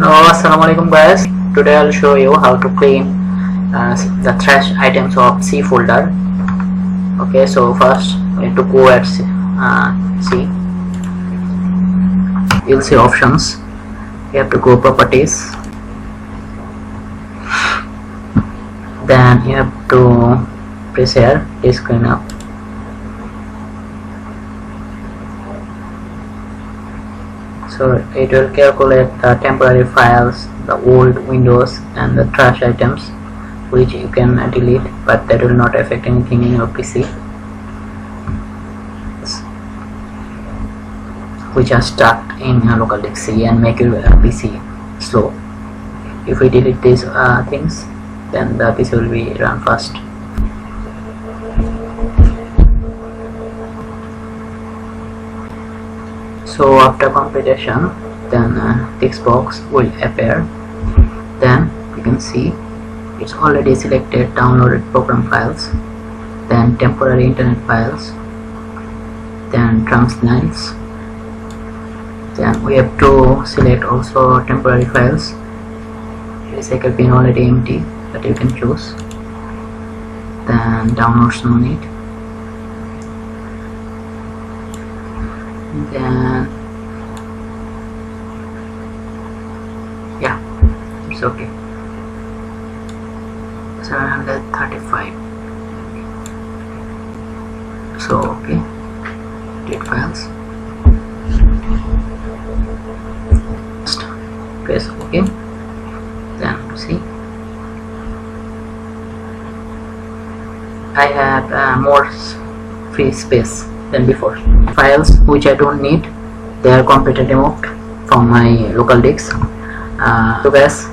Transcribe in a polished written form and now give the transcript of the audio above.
Hello, assalamualaikum guys. Today I'll show you how to clean the trash items of C folder. Okay, so first we have to go at C. You'll see options. You have to go properties. Then you have to press here disk cleanup. So it will calculate the temporary files, the old windows and the trash items which you can delete, but that will not affect anything in your PC, which are stuck in your local disk C and make your PC slow. If we delete these things, then the PC will be run fast. So after completion, then text box will appear. Then you can see it's already selected downloaded program files, then temporary internet files, then transnets. Then we have to select also temporary files. Recycle bin already empty, but you can choose. Then downloads no need. Then yeah, it's okay. 735. So okay, delete files. Just press OK. Then see, I have more free space than before. Files which I don't need, they are completely removed from my local disk. So guys,